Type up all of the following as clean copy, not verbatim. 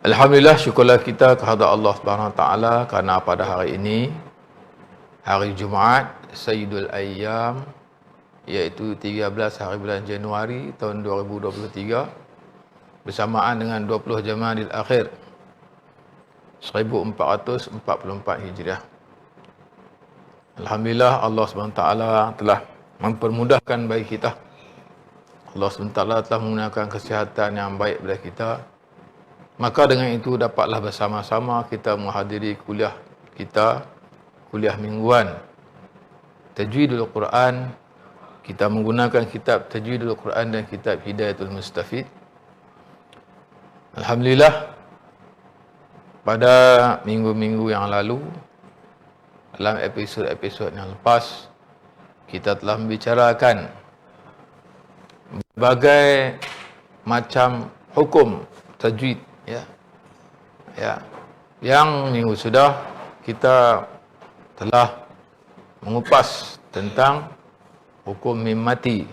Alhamdulillah, syukurlah kita kepada Allah Subhanahu Wa Taala kerana pada hari ini, hari Jumaat, Sayyidul Ayyam, iaitu 13 hari bulan Januari tahun 2023, bersamaan dengan 20 Jamadil Akhir 1444 Hijriah. Alhamdulillah, Allah SWT telah mempermudahkan bagi kita. Allah SWT telah menggunakan kesihatan yang baik pada kita. Maka dengan itu dapatlah bersama-sama kita menghadiri kuliah kita, kuliah mingguan Tajwidul Quran. Kita menggunakan kitab Tajwidul Quran dan kitab Hidayatul Mustafid. Alhamdulillah, pada minggu-minggu yang lalu, dalam episod-episod yang lepas, kita telah membicarakan berbagai macam hukum tajwid, yang minggu sudah kita telah mengupas tentang hukum mim mati,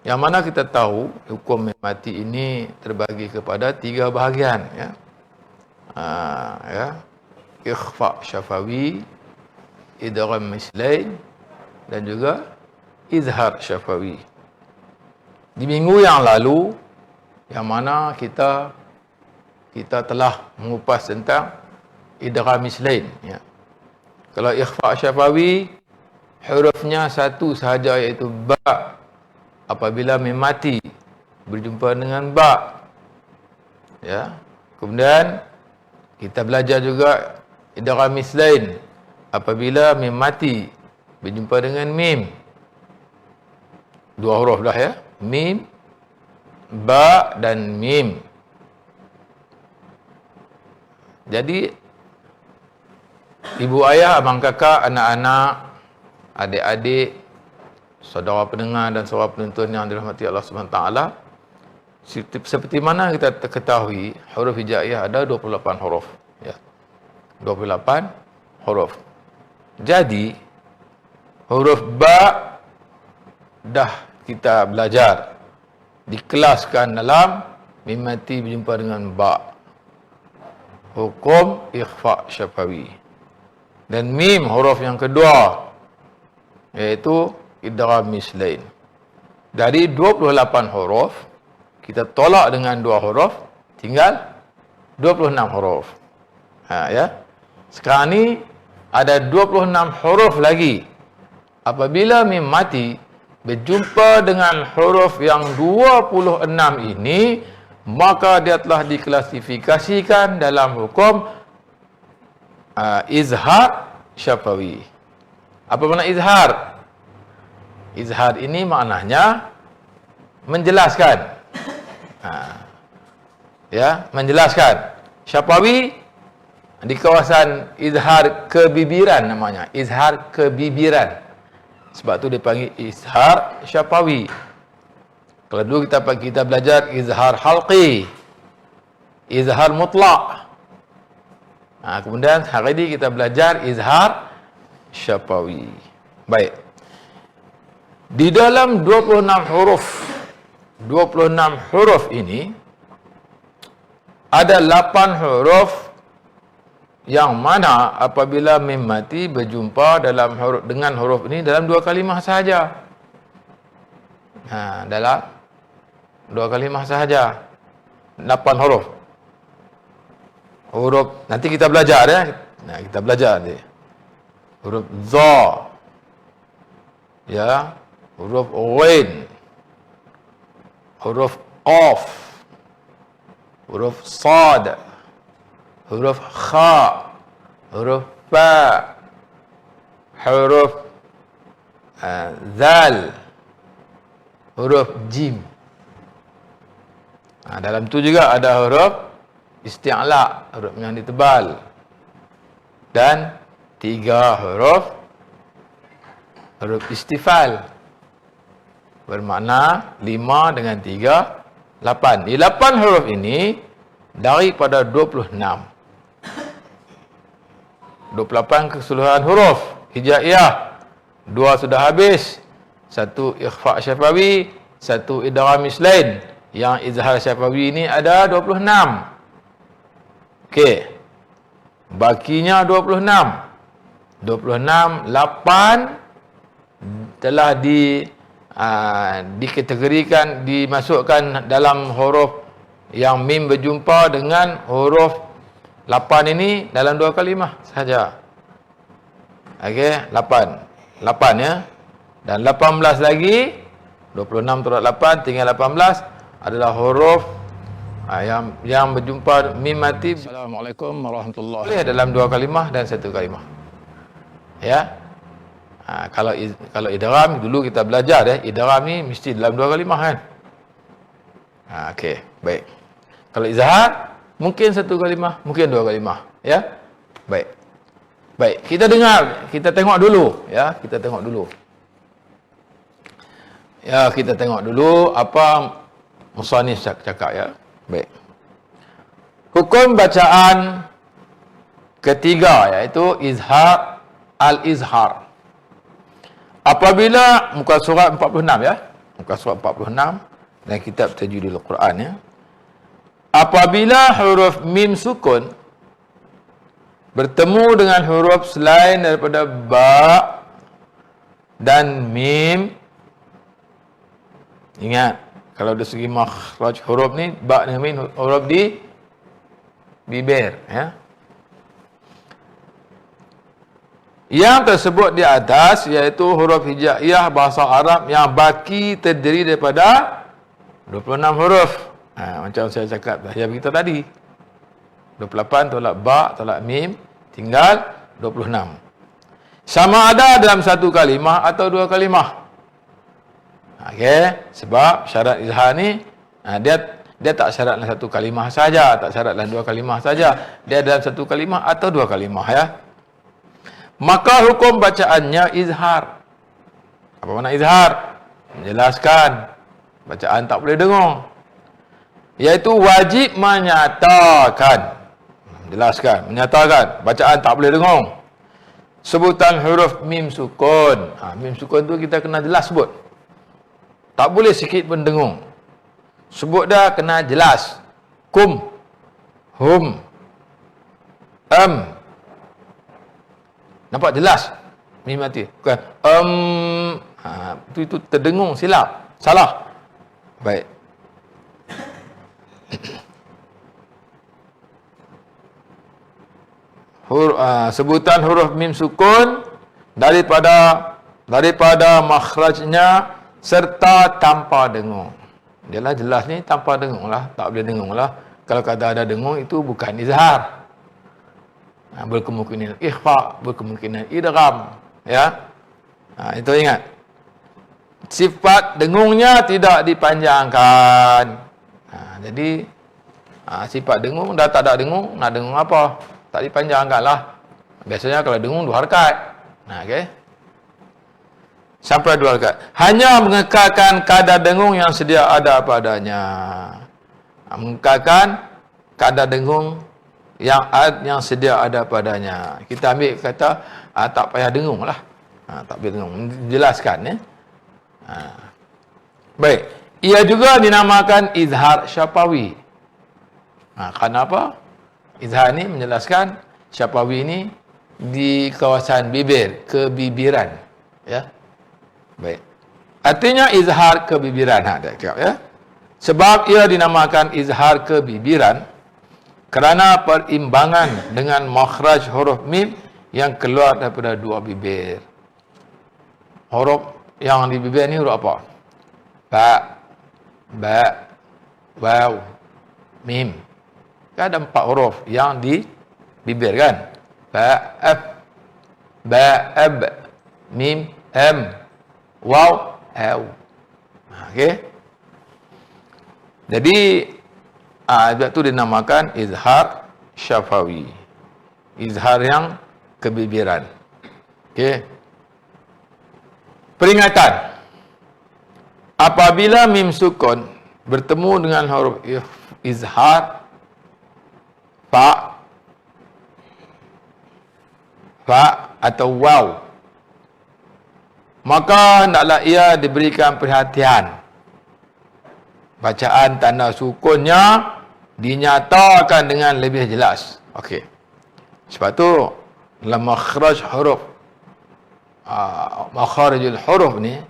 yang mana kita tahu hukum mim mati ini terbagi kepada 3 bahagian, ikhfa syafawi, idgham mislain, dan juga izhar syafawi. Di minggu yang lalu, yang mana kita telah mengupas tentang idgham mislain, Kalau ikhfa syafawi, hurufnya satu sahaja, iaitu ba. Apabila mim mati berjumpa dengan ba, Kemudian kita belajar juga idgham mislain apabila mim mati berjumpa dengan mim. 2 huruf dah, mim, ba dan mim. Jadi ibu ayah, abang kakak, anak-anak, adik-adik, saudara pendengar dan saudara penonton yang dirahmati Allah SWT, seperti mana kita ketahui, huruf hijaiyah ada 28 huruf, 28 huruf. Jadi huruf ba dah kita belajar, dikelaskan dalam mim mati berjumpa dengan ba, hukum ikhfa syafawi. Dan mim, huruf yang kedua, iaitu idgham mislain. Dari 28 huruf, kita tolak dengan 2 huruf, tinggal 26 huruf. Sekarang ni ada 26 huruf lagi. Apabila mim mati berjumpa dengan huruf yang 26 ini, maka dia telah diklasifikasikan dalam hukum izhar syafawi. Apa makna izhar? Izhar ini maknanya menjelaskan. Menjelaskan. Syafawi di kawasan izhar kebibiran namanya. Izhar kebibiran. Sebab tu dipanggil izhar syafawi. Kalau dulu kita belajar izhar halqi, izhar mutlak. Kemudian hari ini kita belajar izhar syafawi. Baik. Di dalam 26 huruf ini, ada 8 huruf yang mana apabila mim mati berjumpa dengan huruf ini dalam 2 kalimah sahaja. Dalam 2 kalimah sahaja. 8 huruf. Huruf, nanti kita belajar, kita belajar nanti. Huruf za, huruf ghain, huruf qaf, huruf sad, huruf kha, huruf fa, huruf zal, huruf jim. Dalam tu juga ada huruf isti'la, huruf yang ditebal, dan 3 huruf istifal, bermakna 5 dengan 3, 8. Di 8 huruf ini daripada 26. 28 keseluruhan huruf hijaiyah. 2 sudah habis. 1 ikhfa syafawi, 1 idgham mislain. Yang izhar syafawi ini ada 26. Okey. Bakinya 26. 26, 8 telah dikategorikan, dimasukkan dalam huruf yang mim berjumpa dengan huruf 8 ini dalam 2 kalimah sahaja. Okey, 8. 8 ya. Dan 18 lagi, 26 turut 8, tinggal 18 adalah huruf yang berjumpa mim mati. Assalamualaikum warahmatullahi wabarakatuh. Dalam 2 kalimah dan 1 kalimah. Ya. Kalau idgham dulu kita belajar ya, idgham ni mesti dalam 2 kalimah kan. Okey, baik. Kalau izhar mungkin 1 kalimah, mungkin 2 kalimah, ya. Baik. Baik, kita dengar, kita tengok dulu ya, kita tengok dulu. Ya, kita tengok dulu apa musannif cakap ya. Baik. Hukum bacaan ketiga iaitu izhar al-izhar. Apabila muka surat 46 ya. Muka surat 46 dan kitab Tajwidul Quran ya. Apabila huruf mim sukun bertemu dengan huruf selain daripada ba dan mim. Ingat, kalau dari segi makhraj huruf ni ba dan mim huruf di bibir ya. Yang tersebut di atas iaitu huruf hijaiyah bahasa Arab yang baki terdiri daripada 26 huruf. Macam saya cakap dah yang kita tadi. 28 tolak ba, tolak mim, tinggal 26. Sama ada dalam 1 kalimah atau 2 kalimah. Okey, sebab syarat izhar ni dia tak syarat dalam 1 kalimah saja, tak syarat dalam 2 kalimah saja. Dia dalam 1 kalimah atau 2 kalimah ya. Maka hukum bacaannya izhar. Apa makna izhar? Menjelaskan. Bacaan tak boleh dengung. Iaitu wajib menyatakan. Menjelaskan, menyatakan. Bacaan tak boleh dengung. Sebutan huruf mim sukun. Mim sukun tu kita kena jelas sebut. Tak boleh sikit pun dengung. Sebut dah kena jelas. Kum. Hum. Nampak jelas? Mim mati. Bukan. Itu terdengung, silap. Salah. Baik. Sebutan huruf mim sukun daripada makhrajnya serta tanpa dengung. Dialah jelas ni tanpa dengung lah. Tak boleh dengung lah. Kalau kata ada dengung itu bukan izhar. Berkemungkinan ikhfa, berkemungkinan idgham ya. Itu ingat. Sifat dengungnya tidak dipanjangkan. Jadi sifat dengung dah tak ada dengung, nak dengung apa? Tak dipanjangkanlah. Biasanya kalau dengung 2 harakat. Okey. Sampai 2 harakat. Hanya mengekalkan kadar dengung yang sedia ada padanya. Mengekalkan kadar dengung yang sedia ada padanya. Kita ambil kata tak payah dengung lah. Tak payah dengung. Jelaskan ya. Baik. Ia juga dinamakan izhar syafawi. Kenapa? Izhar ni menjelaskan syafawi ini di kawasan bibir, kebibiran. Ya. Baik. Artinya izhar kebibiran. Ya. Sebab ia dinamakan izhar kebibiran kerana perimbangan dengan makhraj huruf mim yang keluar daripada 2 bibir. Huruf yang di bibir ni huruf apa? Ba, waw, mim. Kan ada 4 huruf yang di bibir kan? Ba, ab, mim, waw, aw. Okey. Jadi itu dinamakan izhar syafawi. Izhar yang kebibiran. Okey. Peringatan. Apabila mim sukun bertemu dengan huruf izhar fa atau waw, maka hendaklah ia diberikan perhatian. Bacaan tanda sukunnya dinyatakan dengan lebih jelas. Okey. Sebab tu dalam makhraj huruf makharijul huruf ni,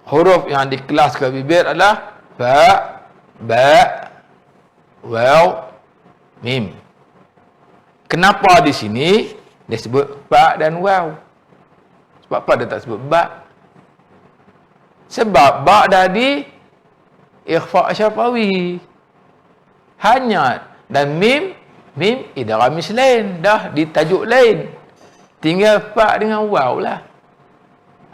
huruf yang di kelas ke bibir adalah fa, ba, waw, mim. Kenapa di sini dia sebut ba dan waw? Sebab apa dia tak sebut ba? Sebab ba tadi ikhfa syafawi. Hanya dan mim idgham mislain, dah ditajuk lain. Tinggal fa dengan waw lah.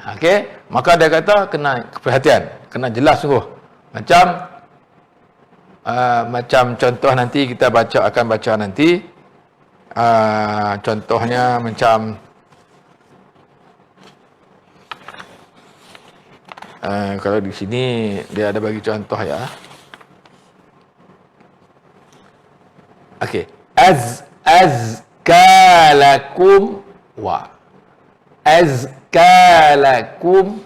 Okey, maka dia kata kena perhatian, kena jelas sungguh. Macam contoh nanti kita akan baca nanti. Contohnya macam kalau di sini dia ada bagi contoh ya. Okey, azkalakum wa azkalakum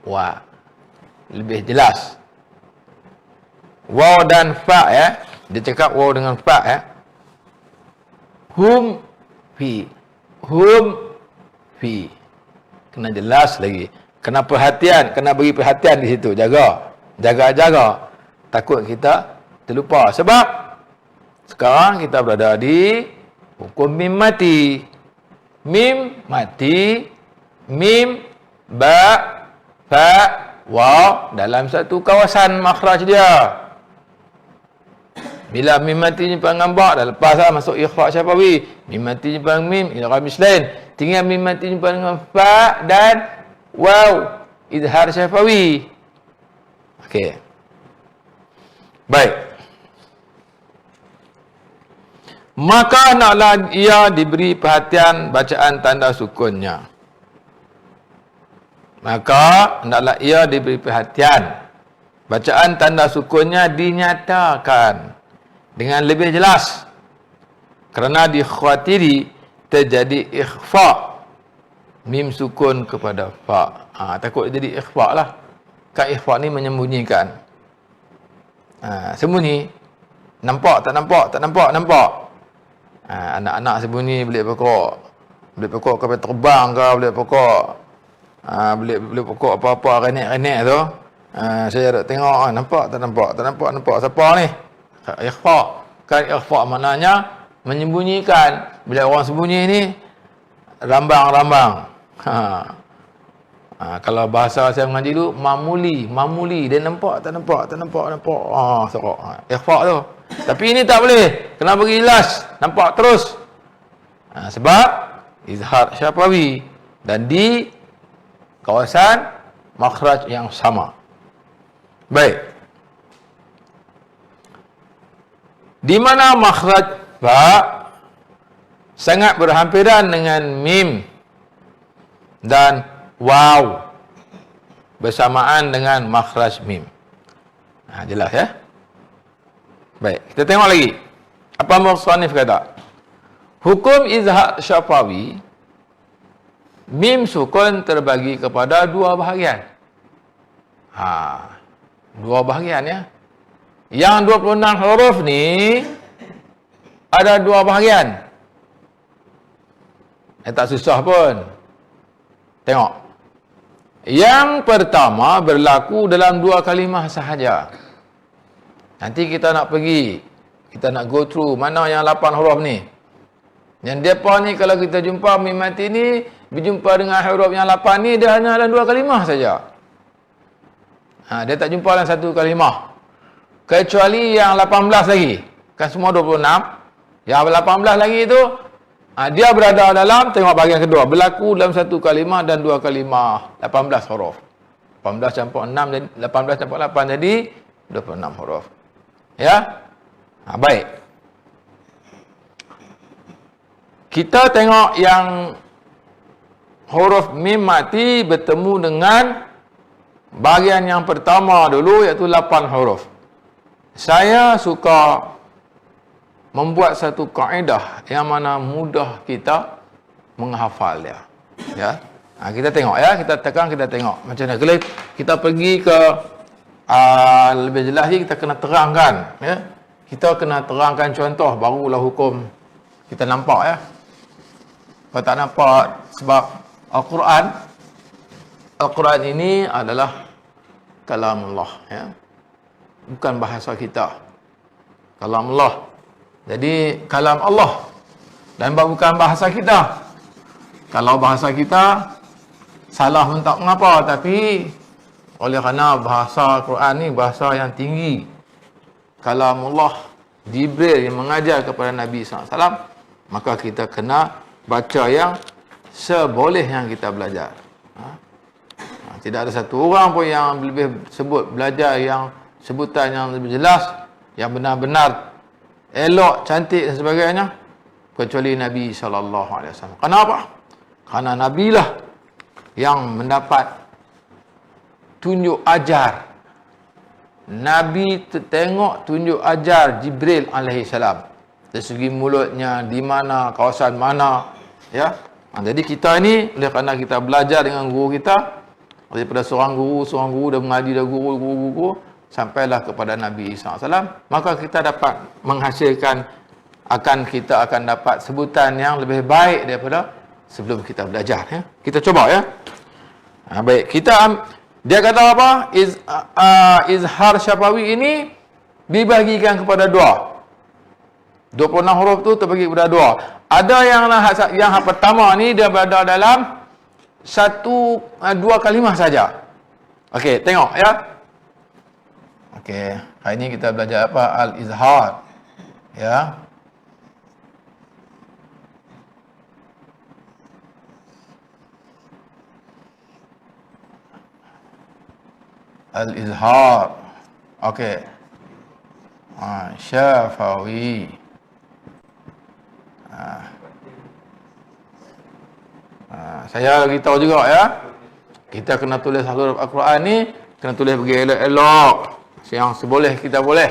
wa, lebih jelas. Waw dan fa ya, dia cakap waw dengan fa ya. Hum fi, kena jelas lagi, kena perhatian, kena beri perhatian di situ, jaga, takut kita terlupa. Sebab sekarang kita berada di hukum mim mati. Mim mati, mim, ba, fa, waw dalam satu kawasan makhraj dia. Bila mim mati jumpa dengan ba, dah lepas lah masuk ikhfa syafawi. Mim mati jumpa dengan mim, idgham mislain. Tinggal mim mati jumpa dengan fa dan waw, izhar syafawi. Okey. Baik. Maka naklah ia diberi perhatian bacaan tanda sukunnya. Maka naklah ia diberi perhatian bacaan tanda sukunnya dinyatakan dengan lebih jelas, kerana dikhawatiri terjadi ikhfa mim sukun kepada fa. Takut jadi ikhfa lah. Kan ikhfa ni menyembunyikan. Sembunyi. Nampak tak nampak, tak nampak, nampak. Anak-anak sembunyi belik pokok. Belik pokok kapal terbang ke, belik pokok. Belik pokok apa-apa renek-renek tu. Saya duk tengok, nampak tak nampak, tak nampak, nampak. Siapa ni? Ikhfa. Kan ikhfa maknanya menyembunyikan. Bila orang sembunyi ni, rambang-rambang. Kalau bahasa saya mengaji dulu, mamuli. Dia nampak, tak nampak, tak nampak, nampak. Sorok. Ikhfa tu. Tapi ini tak boleh. Kena bagi jelas. Nampak terus. Sebab izhar syafawi. Dan di kawasan makhraj yang sama. Baik. Di mana makhraj fa sangat berhampiran dengan mim dan waw bersamaan dengan makhraj mim. Jelas ya? Baik, kita tengok lagi. Apa musannif kata? Hukum izhar syafawi, mim sukun terbagi kepada dua bahagian. Dua bahagian ya. Yang 26 huruf ni ada dua bahagian. Tak susah pun. Tengok. Yang pertama berlaku dalam dua kalimah sahaja. Nanti kita nak pergi, kita nak go through mana yang 8 huruf ni. Yang depa ni kalau kita jumpa mim mati ni, berjumpa dengan huruf yang 8 ni, dia hanya dalam dua kalimah saja. Dia tak jumpa dalam satu kalimah. Kecuali yang 18 lagi. Kan semua 26. Yang 18 lagi tu, dia berada dalam, tengok bahagian kedua, berlaku dalam satu kalimah dan dua kalimah. 18 huruf. 18 campur 6, 18 campur 8 jadi 26 huruf. Ya? Baik. Kita tengok yang huruf mim mati bertemu dengan bahagian yang pertama dulu, iaitu 8 huruf. Saya suka membuat satu kaedah yang mana mudah kita menghafal dia. Ya? Kita tengok ya, kita tekan, kita tengok. Macam mana? Kalau kita pergi ke lebih jelas lagi, kita kena terangkan. Ya? Kita kena terangkan contoh, barulah hukum kita nampak ya. Kalau tak nampak, sebab Al-Quran ini adalah kalamullah ya. Bukan bahasa kita. Kalamullah. Jadi kalam Allah dan bukan bahasa kita. Kalau bahasa kita salah pun tak mengapa, tapi oleh kerana bahasa Quran ni bahasa yang tinggi, kalamullah, Jibril yang mengajar kepada Nabi SAW, maka kita kena baca yang seboleh yang kita belajar. Tidak ada satu orang pun yang lebih sebut belajar yang sebutan yang lebih jelas, yang benar-benar elok, cantik dan sebagainya, kecuali Nabi SAW. Kenapa? Kerana Nabi lah yang mendapat tunjuk ajar. Nabi tengok tunjuk ajar Jibril alaihissalam. Dari segi mulutnya, di mana, kawasan mana. Ya. Jadi kita ni, oleh kerana kita belajar dengan guru kita, daripada seorang guru dah mengaji dah guru, sampailah kepada Nabi SAW, maka kita dapat menghasilkan, kita akan dapat sebutan yang lebih baik daripada sebelum kita belajar ya. Kita coba ya. Baik, dia kata apa? Izhar syafawi ini dibagikan kepada dua. 26 huruf tu terbagi kepada dua. Ada yang pertama ni dia berada dalam dua kalimah saja. Okey, tengok ya. Okey, hari ni kita belajar apa? Al-izhar. Ya. Al-izhar. Okey. Syafawi. Saya beritahu juga ya. Kita kena tulis huruf Al-Quran ni, kena tulis bagi elok-elok. Yang seboleh kita boleh.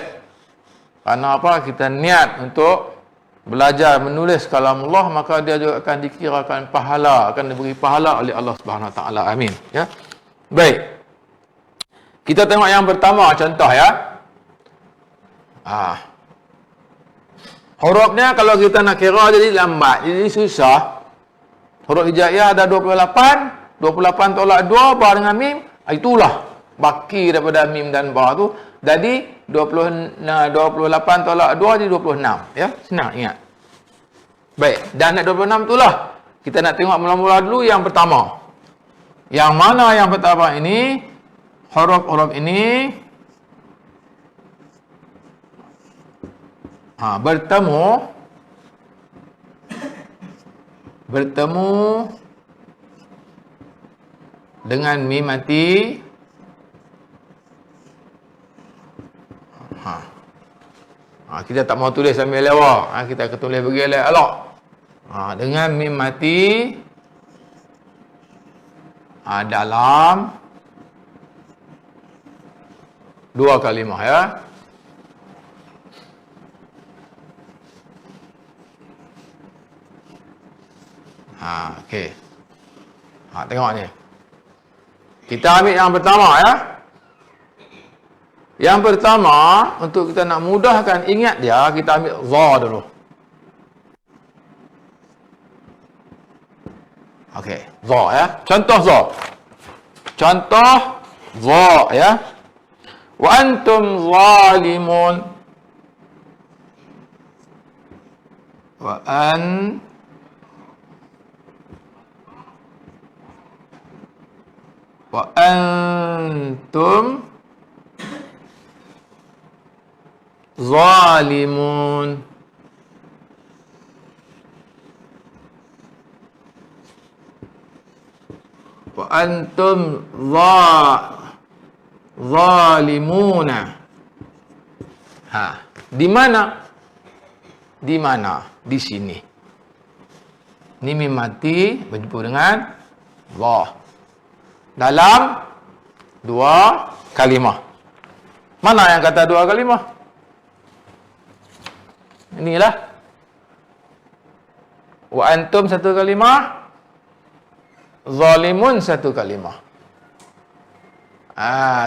Kerana apa? Kita niat untuk belajar menulis kalamullah, maka dia juga akan dikirakan pahala, akan diberi pahala oleh Allah Subhanahu Wa Taala. Amin. Ya. Baik. Kita tengok yang pertama contoh ya. Hurufnya kalau kita nak kira jadi lambat, jadi susah. Huruf hijaiyah ada 28 tolak 2 ba dengan mim, itulah baki daripada mim dan ba tu. Jadi 28 tolak 2 jadi 26 ya. Senang ingat. Baik, dan 26 itulah kita nak tengok mula-mula dulu yang pertama. Yang mana yang pertama ini? Huruf-huruf ini bertemu dengan mim mati. Kita tak mau tulis sambil lewat. Kita akan tulis bagi elok. Dengan mim mati dalam dua kalimah ya. Okey. Tengok ni. Kita ambil yang pertama ya. Yang pertama, untuk kita nak mudahkan ingat dia, kita ambil za dulu. Okey, za ya. Contoh za. Contoh za ya. Wa antum zalimun. Wa antum zalimun. Wa antum zalimuna. Di mana? Di mana? Di sini. Ini mim mati berjumpa dengan Allah. Dalam dua kalimah. Mana yang kata dua kalimah? Inilah. Wa antum satu kalimah. Zalimun satu kalimah.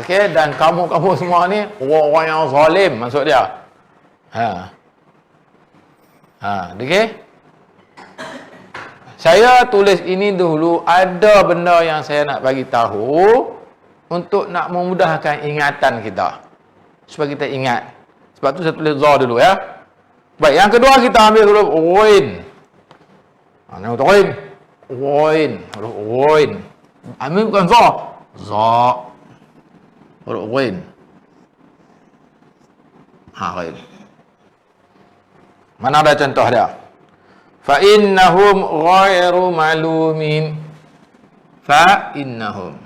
Okey, dan kamu semua ni orang yang zalim maksud dia. Okey. Saya tulis ini dulu, ada benda yang saya nak bagi tahu untuk nak memudahkan ingatan kita. Supaya kita ingat. Sebab tu saya tulis za dulu ya. Baik, yang kedua kita ambil huruf ghain. Nama ghain. Ghain, huruf ghain. Ambil bukan za. Za. Huruf ghain. Ghain. Mana ada contoh dia? Fa innahum ghairu malumin. Fa innahum.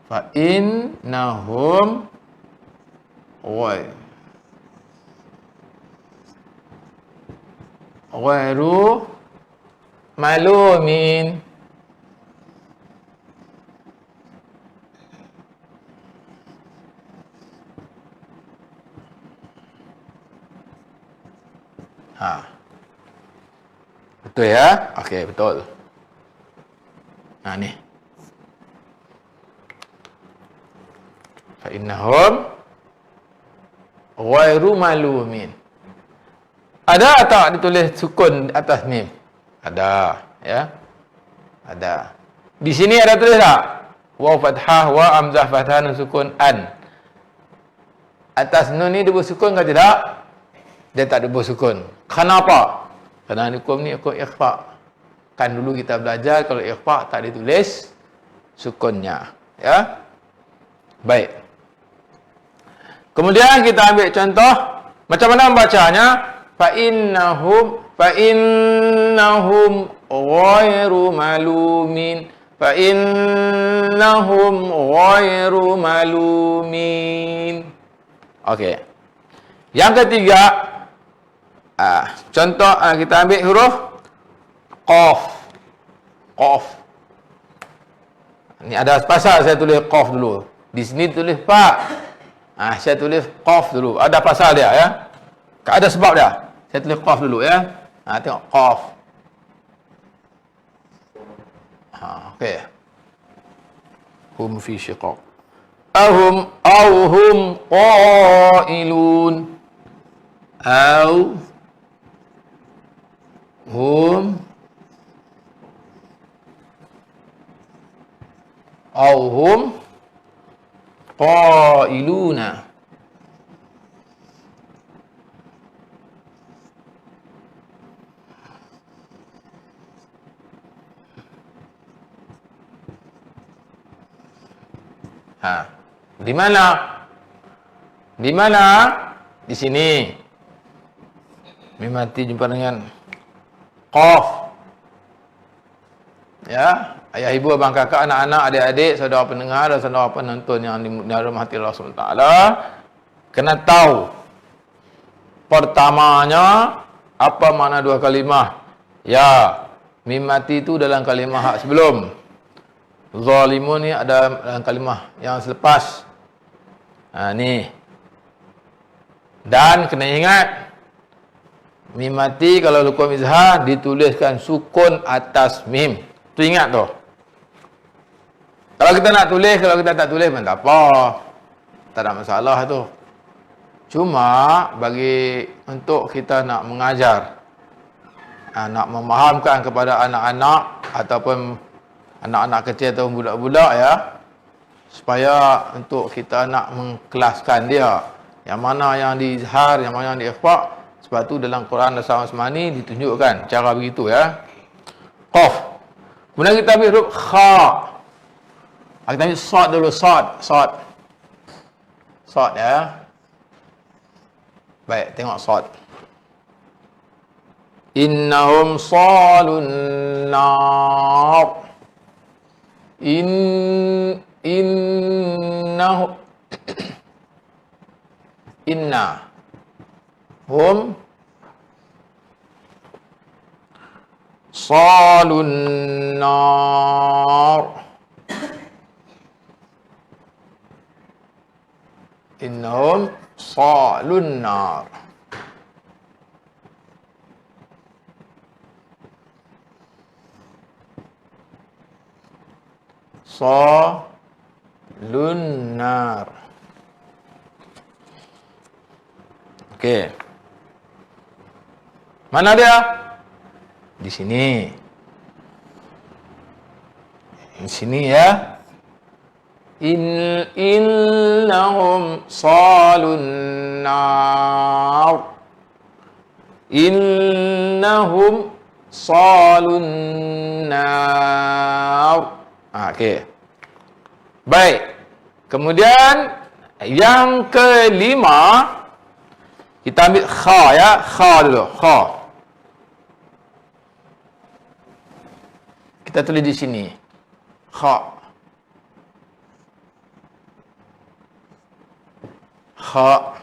Fa innahum ghairu malumin. Betul ya? Okey, betul. Ni. Fa innahum ghairu malumin. Ada tak ditulis sukun atas mim? Ada, ya. Ada. Di sini ada tulis tak? Waw fathah, wa hamzah fathah, nun sukun, an. Atas nun ni dia bersukun ke tidak? Dia tak ada bersukun. Kenapa? Kerana hukum ni hukum ikhfa. Kan dulu kita belajar kalau ikhfa tak ditulis sukunnya, ya. Baik. Kemudian kita ambil contoh macam mana membacanya? Fa innahum ghairu malumin. Fa innahum ghairu malumin. Okey. Yang ketiga, contoh kita ambil huruf qaf. Qaf. Ni ada pasal saya tulis qaf dulu. Di sini tulis fa. Saya tulis qaf dulu. Ada pasal dia, ya. Ada sebab dia. Saya tulis qaf dulu, ya. Tengok qaf. Okey. Hum fi shiqaq. Hum qailun. Hum qailuna. Di mana? Di mana? Di sini. Mim mati jumpa dengan qaf. Ya, ayah ibu, abang kakak, anak-anak, adik-adik, saudara pendengar dan saudara penonton yang dirahmati Allah SWT, kena tahu pertamanya apa makna dua kalimah. Ya, mim mati itu dalam kalimah hak sebelum. Zalimun ni ada dalam kalimah yang selepas. Ni. Dan kena ingat, mim mati kalau hukum izhar dituliskan sukun atas mim. Tu ingat tu. Kalau kita nak tulis, kalau kita tak tulis pun tak apa. Tak ada masalah tu. Cuma bagi untuk kita nak mengajar, nak memahamkan kepada anak-anak ataupun anak-anak kecil atau budak-budak, ya, supaya untuk kita nak mengkelaskan dia yang mana yang diizhar, yang mana yang diikhfa. Sebab tu dalam Quran dan Asmani ditunjukkan cara begitu, ya. Qaf. Kemudian kita ambil huruf kha. Kita ambil sad dulu, sad, ya. Baik, tengok sad. Innahum salun nar. Innahu inna hum salun nar. Innahum salun nar. Lunar. Okey. Mana dia? Di sini. Di sini ya. Innahum salun nar. Innahum salun nar. Okey. Baik. Kemudian yang kelima, kita ambil kha ya, kha dulu, kha. Kita tulis di sini. Kha. Kha.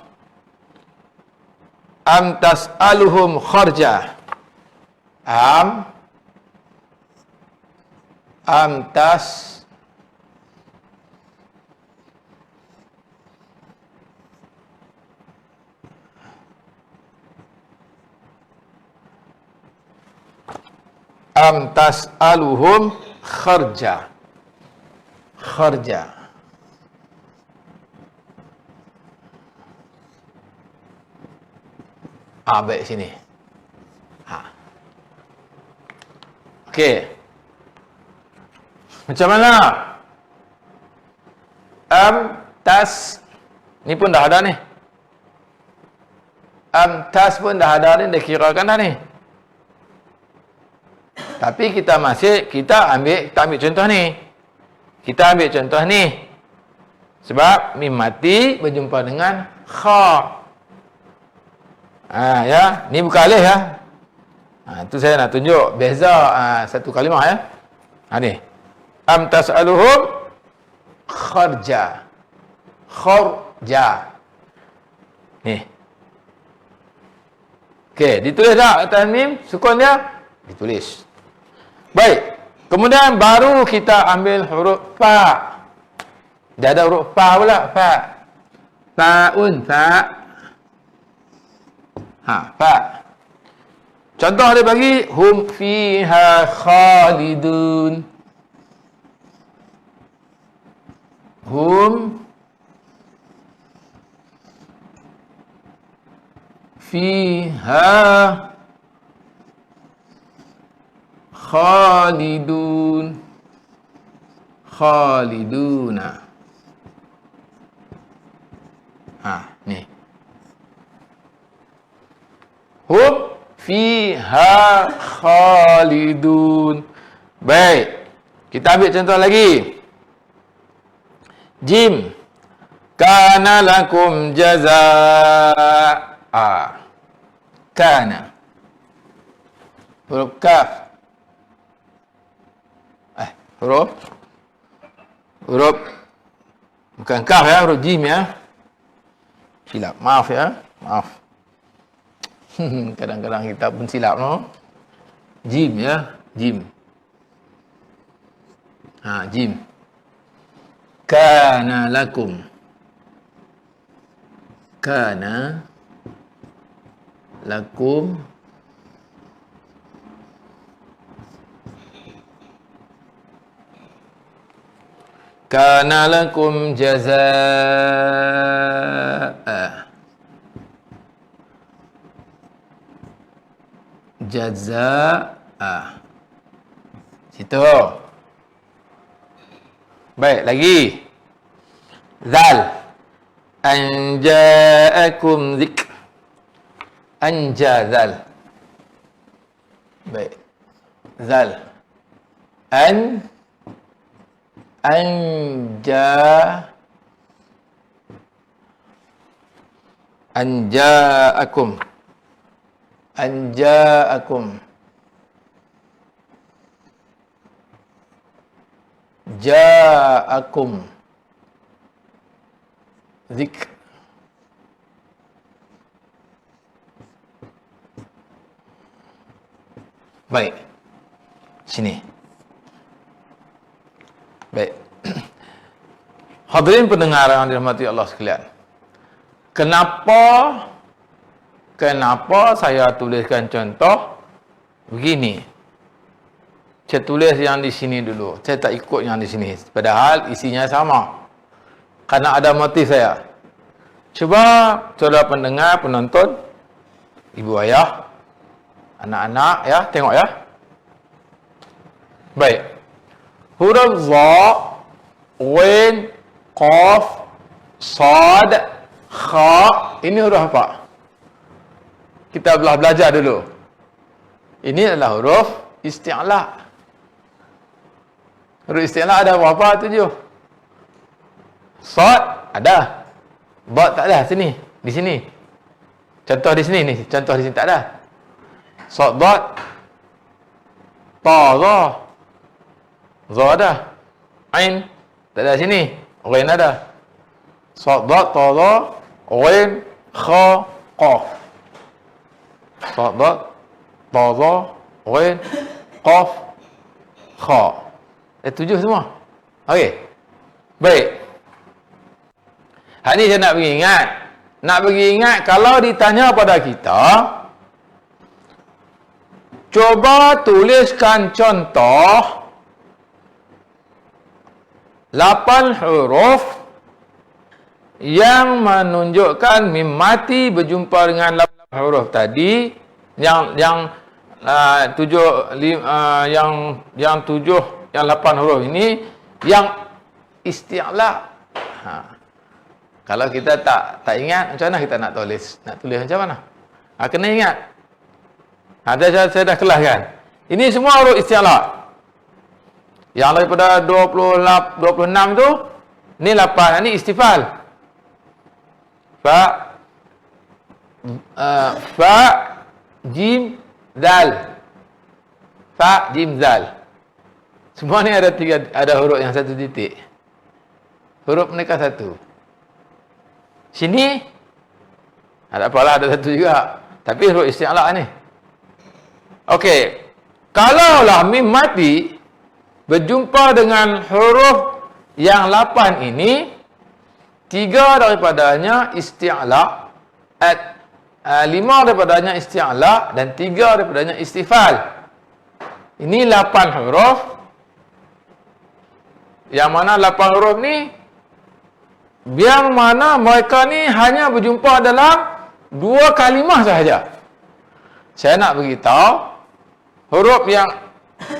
Am tas'aluhum kharja. Am tas'aluhum kharja. Kharja. Baik sini. Okey. Macam mana? Ni pun dah ada ni. Tas pun dah ada ni, dah kirakan dah ni. Tapi kita ambil contoh ni. Kita ambil contoh ni. Sebab mim mati berjumpa dengan kha. Ya, ni bukan alif ya. Tu saya nak tunjuk beza satu kalimah ya. Ni. Am tas'aluhum kharja. Kharja. Ni. Okey, ditulis tak atas mim sukun dia? Ditulis. Baik. Kemudian baru kita ambil huruf fa. Dia ada huruf fa pula, fa. Fa'un, fa. Fa. Contoh dia bagi hum fiha khalidun. Hum fiha khalidun. Khaliduna. Ni. Hum fiha khalidun. Baik. Kita ambil contoh lagi. Jim. Kana lakum jazaa. Kana. Huruf kaf. Huruf bukan kaf ya, huruf jim ya. Silap. Maaf ya. Maaf. Kadang-kadang kita pun silap no. Jim ya, jim. Jim. Kana lakum. Kana lakum kana lakum jazaa. Jazaa. Situ. Baik, lagi. Zal. Anja'akum zik. Anjazal. Baik. Zal. Anja'akum. Anja'akum. Ja'akum. Zik. Baik. Sini. Baik. Hadirin pendengar yang dirahmati Allah sekalian. Kenapa saya tuliskan contoh begini? Saya tulis yang di sini dulu. Saya tak ikut yang di sini. Padahal isinya sama. Karena ada motif saya. Cuba saudara pendengar, penonton, ibu ayah, anak-anak ya, tengok ya. Baik. Huruf za, ghin, qaf, sad, kha, ini huruf apa? Kita belajar dulu. Ini adalah huruf isti'la. Huruf isti'la ada berapa? 7. Sad ada. Ba tak ada sini, di sini. Contoh di sini nih, contoh di sini tak ada. Sad, dad, ta, za. Za ada. Ain tak ada sini. Ghin ada. Sad, dad, ta, za, ghin, kha, qaf. Sad, dad, ta, za, ghin, qaf, kha. 7 semua. Okey. Baik. Hari ni saya nak bagi ingat. Nak bagi ingat, kalau ditanya pada kita, cuba tuliskan contoh 8 huruf yang menunjukkan mim mati berjumpa dengan 8 huruf tadi, yang 8 huruf ini yang isti'la. Kalau kita tak ingat, macam mana kita nak tulis? Nak tulis macam mana? Kena ingat. Saya dah kelaskan. Ini semua huruf isti'la. Yang daripada 26 tu, ni 8. Ini istifal. Fa, jim, zal. Fa, jim, zal. Semua ni ada huruf yang satu titik. Huruf mereka satu. Sini ada apalah, ada satu juga. Tapi huruf isti'la ni. Okey. Kalaulah mim mati berjumpa dengan huruf yang 8 ini, 3 daripadanya isti'la, 5 daripadanya isti'la dan 3 daripadanya istifal. Ini 8 huruf. Yang mana 8 huruf ni, yang mana mereka ni hanya berjumpa dalam 2 kalimah sahaja. Saya nak beritahu, huruf yang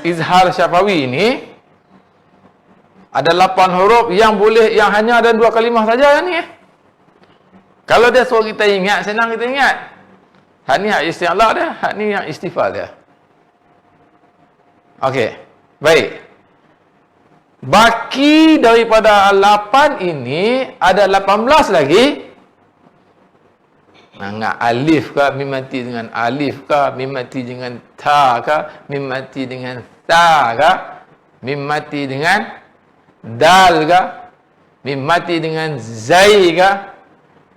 izhar syafawi ini ada 8 huruf yang hanya ada 2 kalimah saja ni. Kalau dia suruh kita ingat, senang kita ingat. Hak ni hak isti'la dia, hak ni yang istifal dia. Okey. Baik. Baki daripada 8 ini ada 18 lagi. Nak alif ke, mim mati dengan alif ke, mim mati dengan ta ke, mim mati dengan ta ke, mim mati dengan dal ke, mim mati dengan zai ke,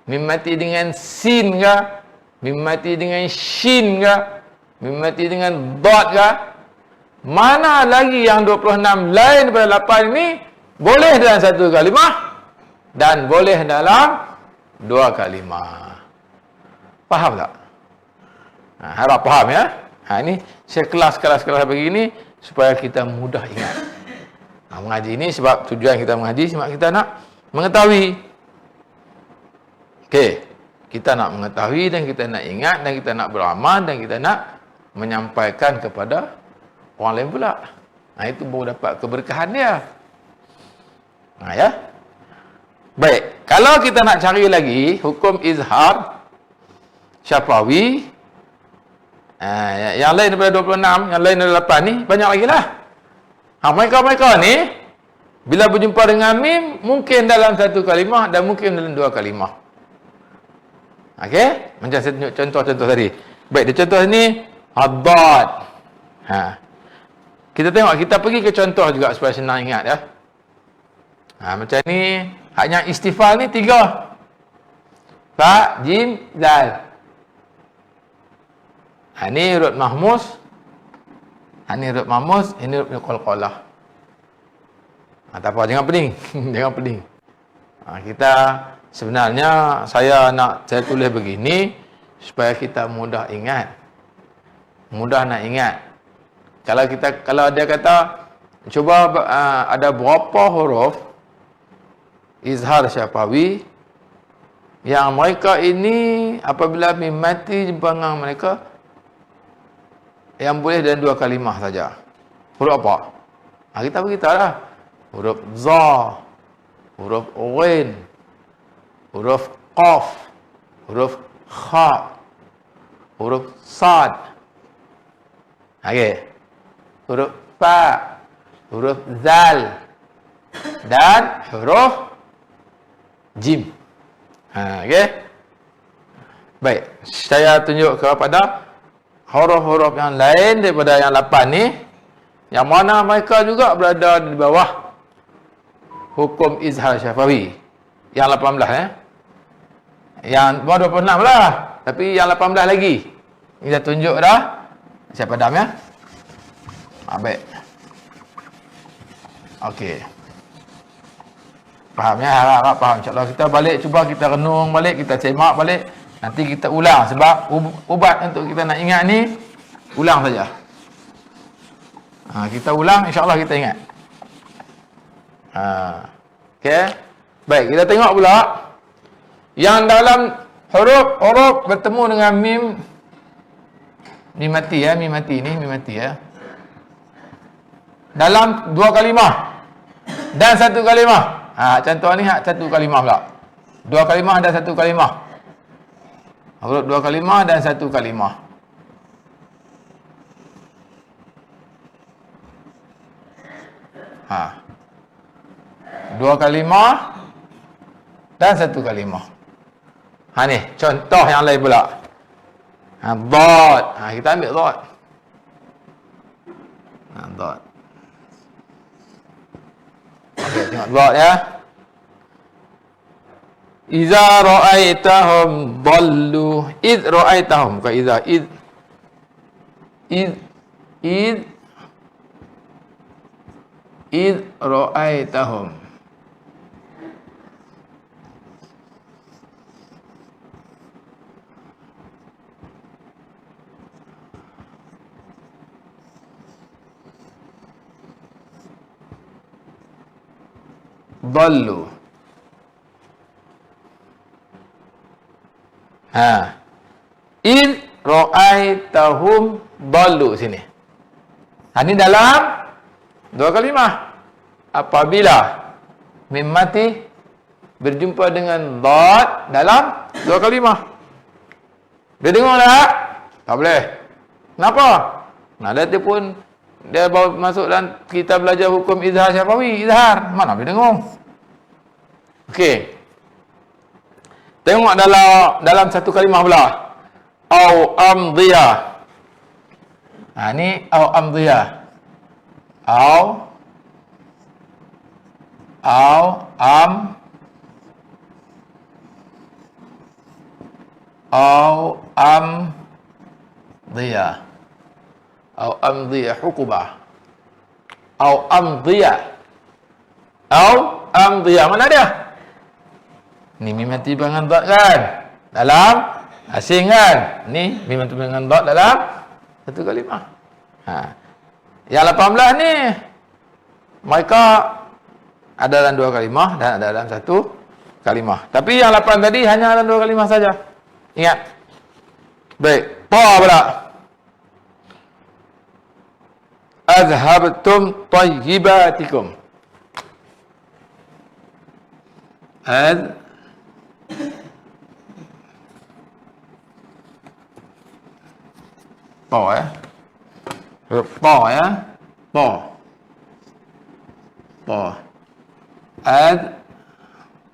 mim mati dengan sin ke, mim mati dengan shin ke, mim mati dengan dot ke. Mana lagi yang 26 lain daripada 8 ini boleh dalam 1 kalimah dan boleh dalam 2 kalimah. Faham tak? Harap faham ya. Ini saya kelas-kelas begini supaya kita mudah ingat. Mengaji ini sebab tujuan kita mengaji, sebab kita nak mengetahui. Okey, kita nak mengetahui dan kita nak ingat dan kita nak beramal dan kita nak menyampaikan kepada orang lain pula. Itu baru dapat keberkahan dia. Ya. Baik, kalau kita nak cari lagi hukum izhar syafawi, yang lain daripada 26, yang lain daripada 8 ni banyak lagi lah. Mereka ni bila berjumpa dengan mim mungkin dalam 1 kalimah dan mungkin dalam 2 kalimah. Okey, macam saya tunjuk contoh-contoh tadi. Baik, dia contoh ni ad-dad. Kita tengok, kita pergi ke contoh juga supaya senang ingat ya. Macam ni, haknya istifal ni 3. Fa, jim, zal. Ini huruf mahmus. Ini huruf mahmus, ini huruf qalqalah. Tak apa, jangan pening. Jangan pening. Kita sebenarnya saya tulis begini supaya kita mudah ingat. Mudah nak ingat. Kalau dia kata cuba ada berapa huruf izhar syafawi, yang mereka ini apabila mim mati jempangan mereka yang boleh dan 2 kalimah saja. Huruf apa? Kita beritahu lah. Huruf za, huruf ghin, huruf qaf, huruf kha, huruf sad. Okey. Huruf fa, huruf zal, dan huruf jim. Okey. Baik, saya tunjuk kepada huruf-huruf yang lain daripada yang 8 ni, yang mana mereka juga berada di bawah hukum izhar syafawi. Yang 18 Yang baru 26 lah, tapi yang 18 lagi. Kita tunjuk dah. Saya padam ya. Baik. Okey. Faham ya? Harap faham. InsyaAllah kita balik, cuba kita renung balik, kita semak balik. Nanti kita ulang. Sebab ubat untuk kita nak ingat ni, ulang saja. Kita ulang, insyaAllah kita ingat. Okey. Baik, kita tengok pula. Yang dalam huruf bertemu dengan mim. Mim mati ya, mim mati ni, mim mati ya. Dalam 2 kalimah dan 1 kalimah. Contoh ni 1 kalimah pula. 2 kalimah dan 1 kalimah. Huruf 2 kalimah dan 1 kalimah. Dua kalimah dan 1 kalimah. Ni contoh yang lain pula. Dhad. Kita ambil dhad. Dhad. Okey, tengok dhad ya. Iza ra'aitahum dhallu. Id ra'aitahum. Bukan iza. Id. Id ra'aitahum. Dhallu. Id ra'aitahum dhallu sini. Ini dalam 2 kalimah. Apabila mim mati berjumpa dengan dhad dalam 2 kalimah. Dia dengar tak? Tak boleh. Kenapa? Dia tu pun dia baru masuk dan kita belajar hukum izhar syafawi. Izhar. Mana boleh dengar? Okey. Tengok dalam 1 kalimah pula. Au amdiyah. Ni au amdiyah. Au amdiyah. Au amdiyah hukubah. Au amdiyah. Mana dia? Ni mim mati dengan dot kan? Dalam asing kan? Ni mim mati dengan dot dalam 1 kalimah. Yang 18 ni mereka ada dalam 2 kalimah dan ada dalam 1 kalimah. Tapi yang 8 tadi hanya dalam 2 kalimah saja. Ingat. Baik. Ta pula. Azhabtum tayyibatikum. Ta ya. Ta ya. Ta. Azhabtum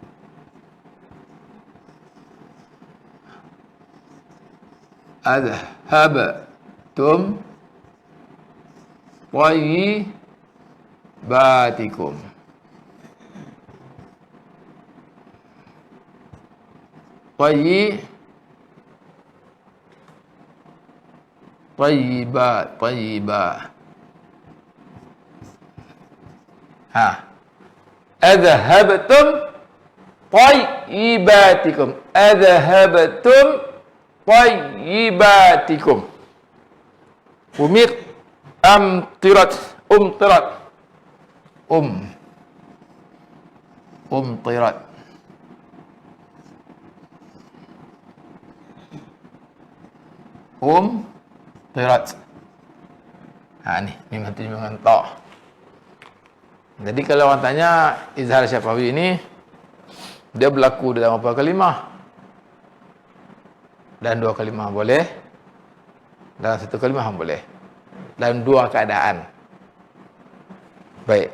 tayyibatikum. Tayyibat. Adhabtum tayyibatikum. Adhabtum tayyibatikum. Umtirat. Umtirat. Umtirat. Ni memang tu dengan ta. Jadi kalau orang tanya izhar syafawi ini, dia berlaku dalam apa kalimah? Dan dua kalimah boleh, dalam satu kalimah boleh, dalam dua keadaan. Baik.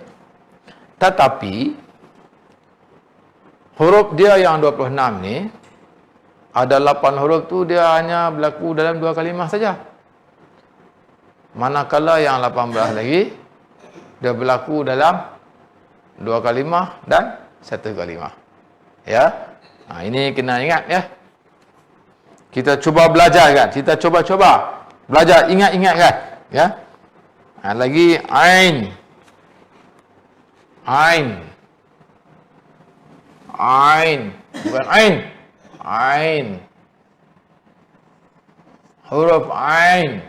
Tetapi huruf dia yang 26 ni, ada 8 huruf tu dia hanya berlaku dalam dua kalimah saja. Manakala yang 18 lagi dia berlaku dalam dua kalimah dan satu kalimah. Ya. Ini kena ingat ya. Kita cuba belajar kan. Kita cuba-cuba belajar, ingat-ingat kan. Ya. Lagi ain. Ain. Ain. Bukan ain. Ain. Huruf ain.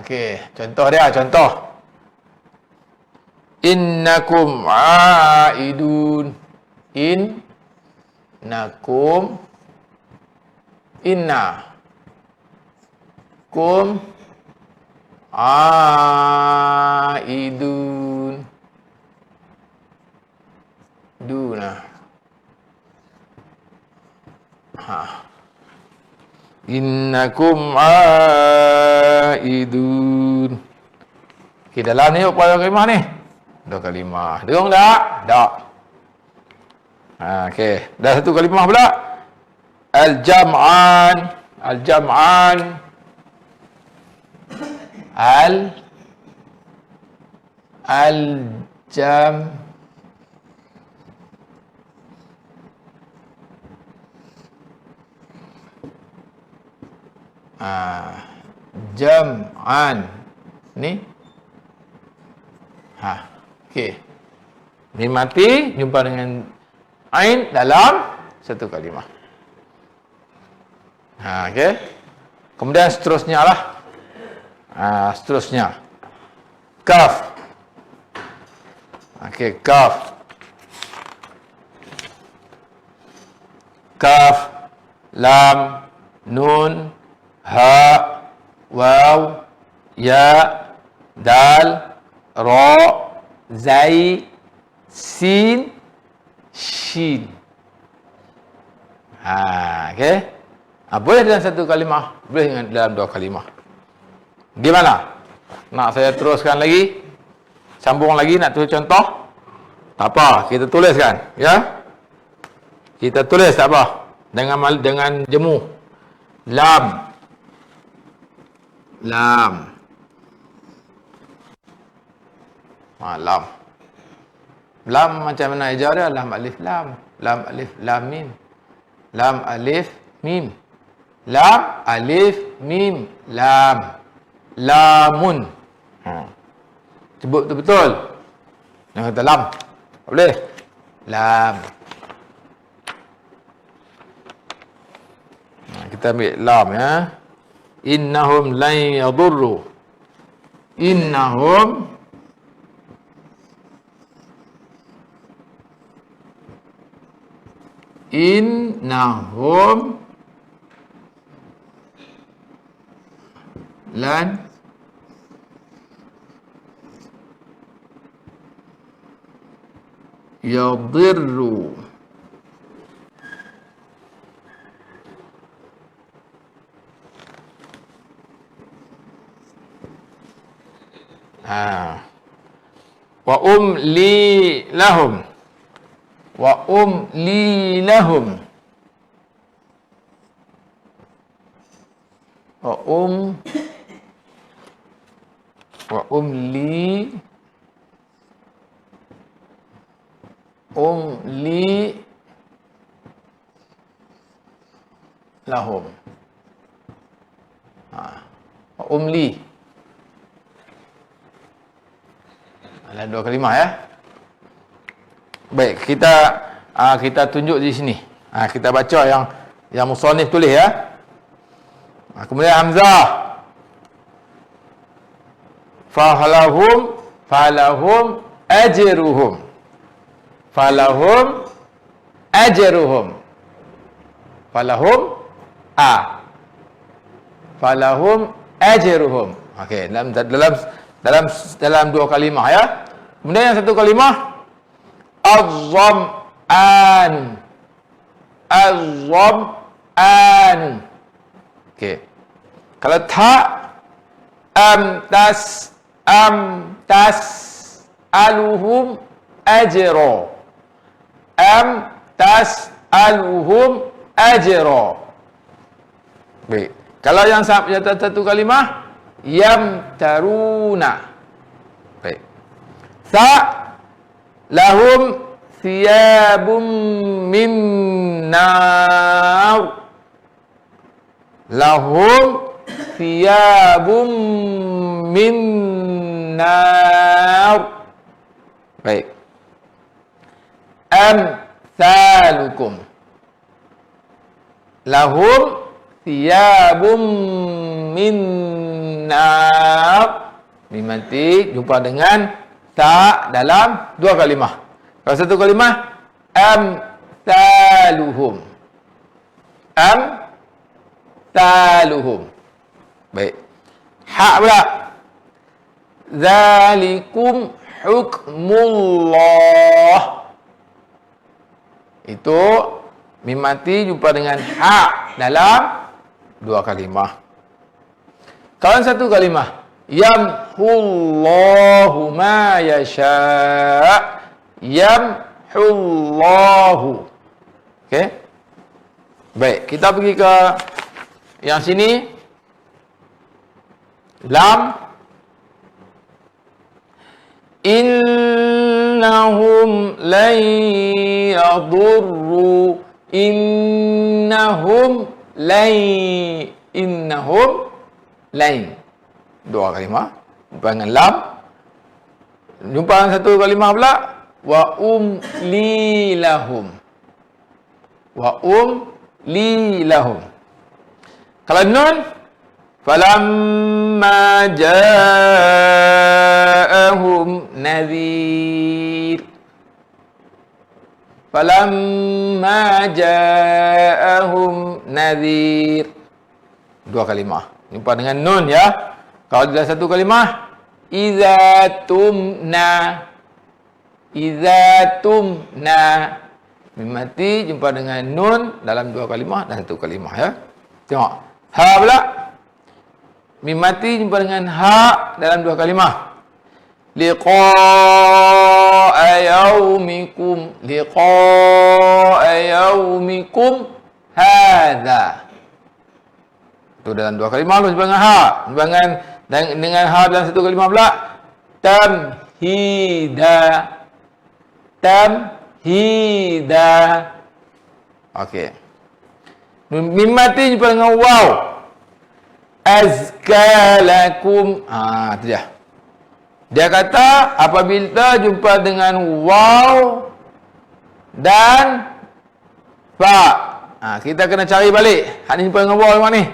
Okey, contoh dia, contoh. Innakum aidun. Innakum. Inna. Kum. Aidun. Duna. Innakum aidun. Okey, dalam ni berapa kalimah ni? Dua kalimah. Dengar tak? Tak. Okey, dah satu kalimah pula. Al-jam'an. Al-jam'an. Al-jam. Jam'an. Ni. Okey. Ni mati jumpa dengan ain dalam satu kalimah. Okey. Kemudian seterusnya lah. Seterusnya. Kaf. Okey, kaf. Kaf, lam, nun, ha, waw, ya, dal, ra, zai, sin, shin. Okey. Boleh dalam satu kalimah, boleh dalam dua kalimah. Gimana? Nak saya teruskan lagi? Sambung lagi, nak tulis contoh? Tak apa, kita tuliskan, ya. Kita tulis tak apa. Dengan jemu. Lam. Lam. Lam. Lam macam mana eja dia? Lam alif lam. Lam alif lam mim. Lam alif mim. Lam alif mim lam. Lamun. Sebut tu betul. Jangan kata lam. Tak boleh. Lam. Kita ambil lam ya. Innahum lan yadurru. Innahum lan yadurru. Wa umli lahum. Wa umli lahum. Wa umli lahum. Wa umli. Ada dua kalimah ya. Baik, kita tunjuk di sini. Kita baca yang musannif tulis ya. Kemudian hamzah. Falahum ajruhum. falahum ajruhum. Falahum falahum ajruhum. Okey, dalam dua kalimah ya. Kemudian yang satu kalimah az-zam'an. Az-zam'an. Okey. Kalau ta amtas aluhum ajra. Amtas-aluhum ajra. Baik. Kalau yang satu kalimah yamtaruna. Baik. Sa lahum thiyabum min nar. Lahum thiyabum min nar. Baik. Amsalukum. Lahum thiyabum min nar. Mim mati jumpa dengan ta dalam dua kalimah. Kalau satu kalimah amsaluhum. Amsaluhum. Baik. Ha pula. Zalikum hukmullah. Itu mim mati jumpa dengan ha dalam dua kalimah. Kalau satu kalimah yamhullahu ma yasha. Yamhullahu. Okey. Baik, kita pergi ke yang sini. Lam. Innahum lan yadurru. Innahum lain. Dua kalimah. Jumpa dengan lam. Jumpa dengan satu kalimah pula. Wa umli lahum. Wa umli lahum. Kalau nun. Falamma ja'ahum nadhir. Falamma ja'ahum nadhir. Dua kalimah. Jumpa dengan nun ya. Kalau dalam satu kalimah idza tumna. Idza tumna. Mim mati jumpa dengan nun dalam dua kalimah dan satu kalimah ya. Tengok. Ha pula. Mim mati jumpa dengan ha dalam dua kalimah. Liqa'a yaumikum. Liqa'a yaumikum hadza. Itu dalam dua kalimah lu jumpa dengan ha. Jumpa dengan ha dalam satu kalimah pula. Tamhida. Tamhida. Okey. Mim mati jumpa dengan waw. Azkalakum. Itu dia. Dia kata apabila jumpa dengan waw dan fa. Kita kena cari balik. Hak ni jumpa dengan waw yang mana ni?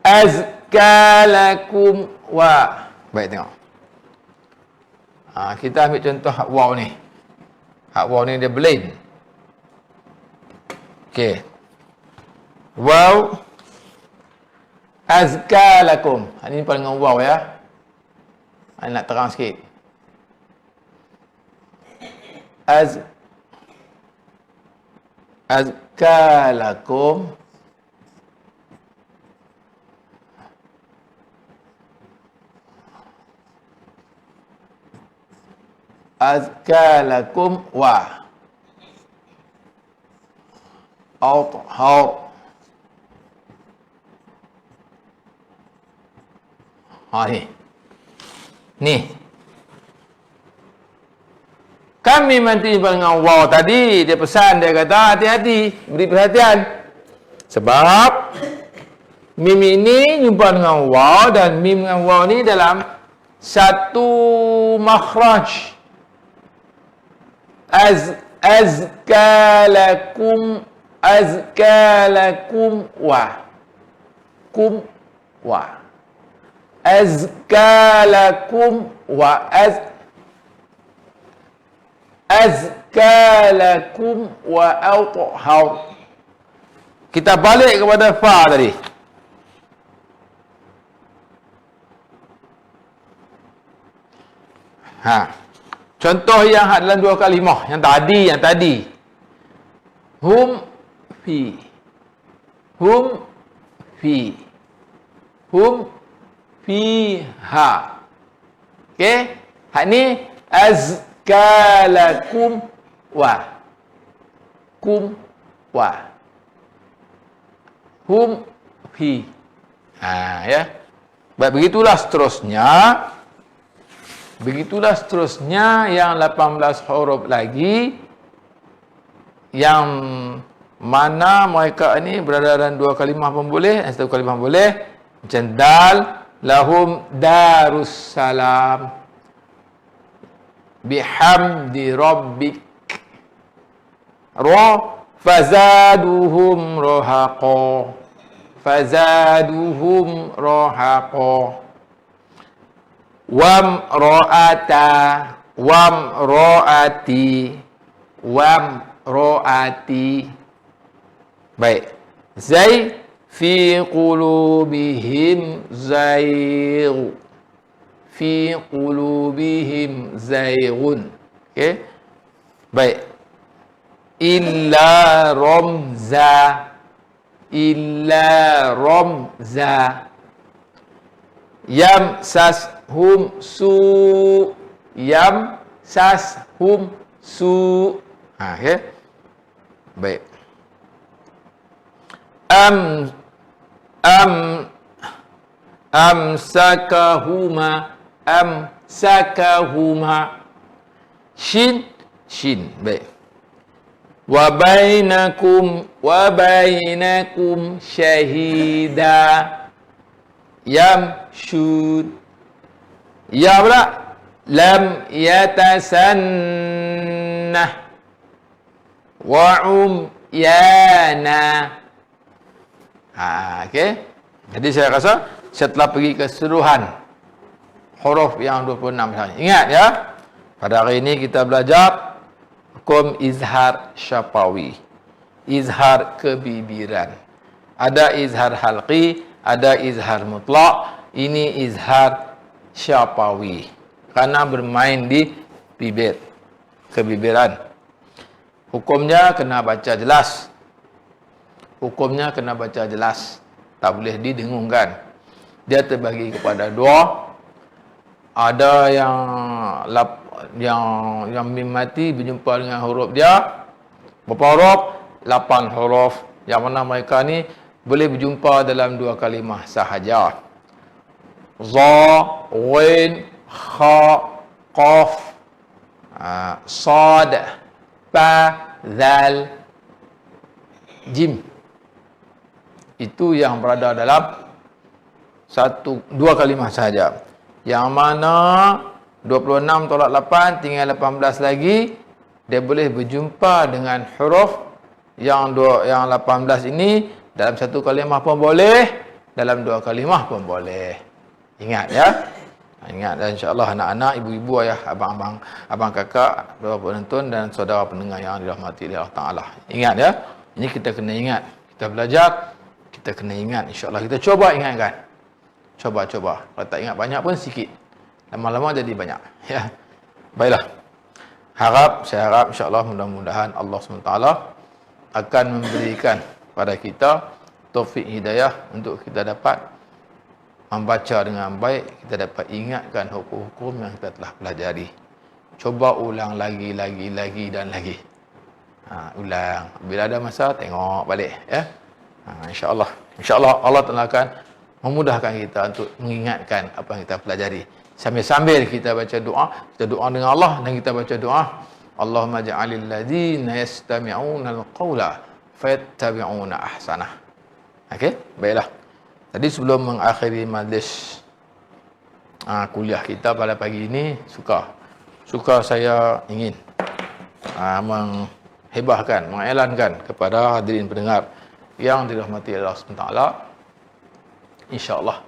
Azkalakum wa. Baik tengok. Kita ambil contoh hak waw ni. Hak waw ni dia blend. Okey. Waw azkalakum. Ini paling dengan waw ya. Ini nak terang sikit. Azkalakum. Azkalakum wa. Out. Ni. Kami nanti dengan waw tadi, dia pesan, dia kata hati-hati, beri perhatian. Sebab mim ini jumpa dengan waw dan mim dengan waw ni dalam satu makhraj. Azkalakum wa. Kum wa. Azkalakum wa azkalakum wa athhar. Kita balik kepada fa tadi. Contoh yang dalam dua kalimah yang tadi. Hum fi. Hum fiha. Okey? Hak ni azkalakum wa. Hum fi. Ya. Baik, begitulah seterusnya yang 18 huruf lagi yang mana mereka ini berada dalam dua kalimah pun boleh, satu kalimah boleh. Macam dal, lahum darussalam bihamdi rabbik. Ra, fazaduhum rahaqa. Wamroati. Baik. Zai fi qulubihim zayg. Fi qulubihim zaygun. Okey. Baik. Illa ramza. Yamsashum su. Okey. Baik. Amsakahuma. Shin. Baik. Wa bainakum syahida. Yamshud. Ya pula. Lam yatasannah. Yana. Okey. Jadi saya rasa setelah pergi keseluruhan huruf yang 26 misalnya. Ingat ya. Pada hari ini kita belajar hukum izhar syafawi. Izhar kebibiran. Ada izhar halqi, ada izhar mutlak. Ini izhar syafawi. Karena bermain di bibir. Kebibiran. Hukumnya kena baca jelas. Tak boleh didengungkan. Dia terbagi kepada dua. Ada yang mim mati berjumpa dengan huruf dia. Berapa huruf? 8 huruf. Yang mana mereka ni boleh berjumpa dalam dua kalimah sahaja. Za, ghin, kha, qaf, sad, pa, zal, jim. Itu yang berada dalam dua kalimah sahaja. Yang mana 26 tolak 8 tinggal 18 lagi, dia boleh berjumpa dengan huruf yang 18 ini dalam satu kalimah pun boleh, dalam dua kalimah pun boleh. Ingat ya. Ingat, dan insya-Allah anak-anak, ibu-ibu, ayah, abang-abang, abang kakak, bapa penonton dan saudara pendengar yang dirahmati oleh Allah Taala. Ingat ya. Ini kita kena ingat. Kita belajar, kita kena ingat. InsyaAllah kita coba ingatkan. Coba. Kalau tak ingat banyak pun sikit. Lama-lama jadi banyak. Ya. Baiklah. Saya harap insyaAllah mudah-mudahan Allah SWT akan memberikan pada kita taufik hidayah untuk kita dapat membaca dengan baik. Kita dapat ingatkan hukum-hukum yang kita telah pelajari. Coba ulang lagi dan lagi. Ulang. Bila ada masa, tengok balik. Ya. InsyaAllah Allah Ta'ala akan memudahkan kita untuk mengingatkan apa yang kita pelajari. Sambil-sambil kita baca doa, kita doa dengan Allah dan kita baca doa. Allahumma ja'alil ladzina yastami'una al-qawla fayattabi'una ahsanah. Okey, baiklah. Tadi sebelum mengakhiri majlis kuliah kita pada pagi ini, suka saya ingin mengelankan kepada hadirin pendengar yang dirahmati Allah SWT. InsyaAllah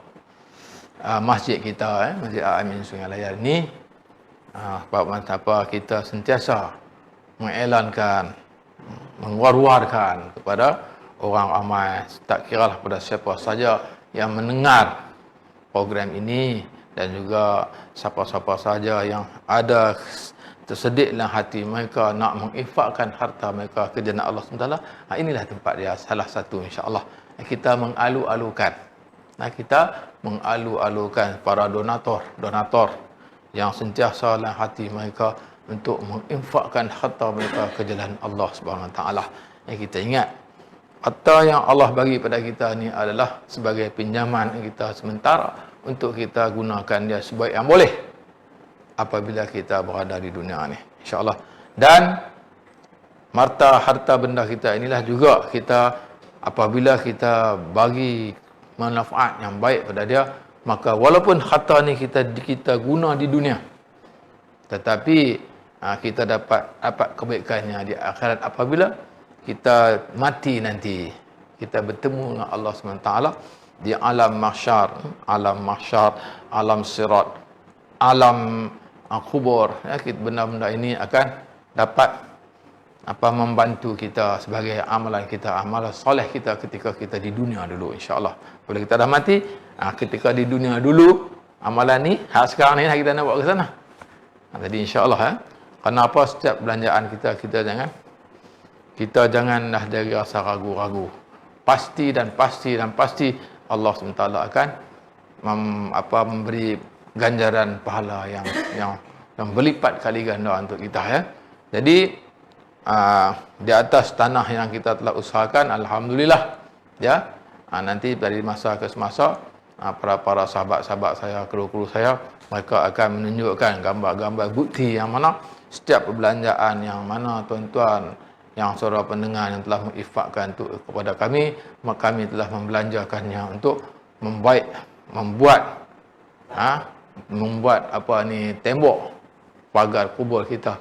masjid kita, Masjid Al-Amin Sungai Layar ni, apa kita sentiasa mengelankan, mengwar-warkan kepada orang ramai, tak kiralah pada siapa saja yang mendengar program ini dan juga siapa-siapa saja yang ada tersedik dalam hati mereka nak menginfakkan harta mereka ke jalan Allah SWT. Inilah tempat dia, salah satu insya-Allah kita mengalu-alukan. Kita mengalu-alukan para donator yang sentiasa dalam hati mereka untuk menginfakkan harta mereka ke jalan Allah Subhanahu Wa Taala. Kita ingat harta yang Allah bagi pada kita ni adalah sebagai pinjaman kita sementara untuk kita gunakan dia sebaik yang boleh apabila kita berada di dunia ni, insya-Allah. Dan harta benda kita inilah juga kita apabila kita bagi manfaat yang baik pada dia, maka walaupun harta ni kita guna di dunia, tetapi kita dapat kebaikannya di akhirat apabila kita mati nanti. Kita bertemu dengan Allah SWT di alam mahsyar, alam sirat, alam kubur. Benda-benda ini akan dapat membantu kita sebagai amalan kita, amalan soleh kita ketika kita di dunia dulu, insya-Allah. Bila kita dah mati, ketika di dunia dulu, amalan ni, sekarang ni kita nak bawa ke sana. Jadi insya-Allah, kenapa setiap belanjaan kita janganlah dari rasa ragu-ragu. Pasti Allah SWT akan memberi ganjaran pahala yang berlipat kali ganda untuk kita, Jadi di atas tanah yang kita telah usahakan, alhamdulillah, nanti dari masa ke semasa para sahabat-sahabat saya, kru-kru saya, mereka akan menunjukkan gambar-gambar bukti yang mana setiap perbelanjaan yang mana tuan-tuan yang saudara pendengar yang telah menginfakkan kepada kami, maka kami telah membelanjakannya untuk membuat tembok pagar kubur kita.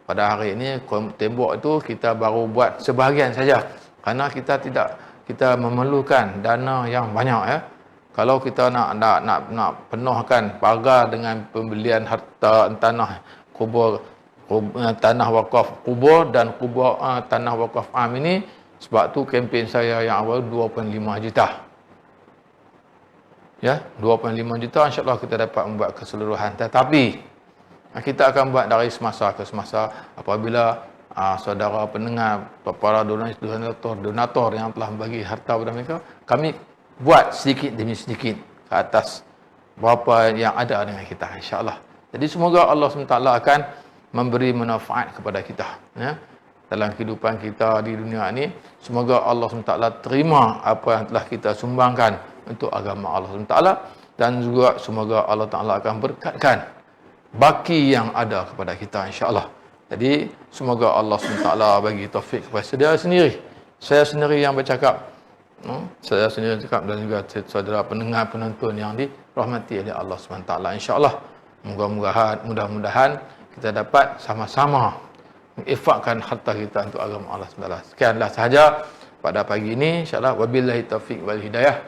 Pada hari ini tembok itu kita baru buat sebahagian saja kerana kita memerlukan dana yang banyak, Kalau kita nak penuhkan pagar dengan pembelian harta tanah kubur, tanah wakaf kubur dan kubur tanah wakaf am ini, sebab tu kempen saya yang awal 2.5 juta. 2.5 juta insya-Allah kita dapat membuat keseluruhan. Tetapi kita akan buat dari semasa ke semasa apabila saudara pendengar, para donator yang telah bagi harta kepada mereka, kami buat sedikit demi sedikit ke atas berapa yang ada dengan kita, insya-Allah. Jadi semoga Allah SWT akan memberi manfaat kepada kita, dalam kehidupan kita di dunia ini. Semoga Allah SWT terima apa yang telah kita sumbangkan untuk agama Allah SWT, dan juga semoga Allah Taala akan berkatkan baki yang ada kepada kita, insya-Allah. Jadi semoga Allah SWT bagi taufik kepada saya sendiri yang bercakap, dan juga saudara pendengar penonton yang dirahmati oleh Allah SWT, insya-Allah. Mudah-mudahan kita dapat sama-sama menginfakkan harta kita untuk agama Allah SWT. Sekianlah sahaja pada pagi ini, insya-Allah. Wabillahi taufiq wal hidayah.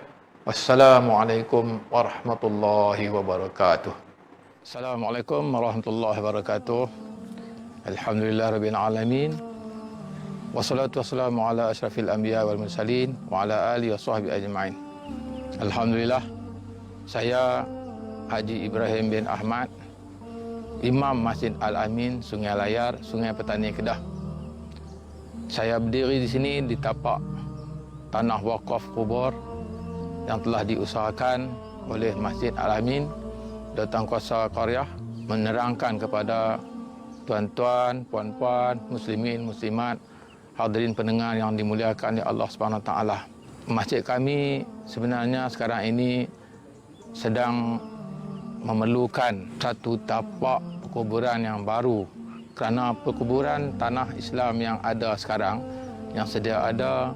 Wassalamualaikum warahmatullahi wabarakatuh. Assalamualaikum warahmatullahi wabarakatuh. Alhamdulillahirabbil alamin. Wassalatu wassalamu ala asyrafil anbiya wal mursalin wa ala alihi washabbihi ajmain. Alhamdulillah, saya Haji Ibrahim bin Ahmad, Imam Masjid Al-Amin, Sungai Layar, Sungai Petani, Kedah. Saya berdiri di sini di tapak tanah wakaf kubur yang telah diusahakan oleh Masjid Al-Amin, Datan Kuasa Qaryah, menerangkan kepada tuan-tuan, puan-puan, muslimin, muslimat, hadirin pendengar yang dimuliakan oleh Allah Subhanahu Wa Taala. Masjid kami sebenarnya sekarang ini sedang memerlukan satu tapak perkuburan yang baru, kerana perkuburan tanah Islam yang ada sekarang, yang sedia ada,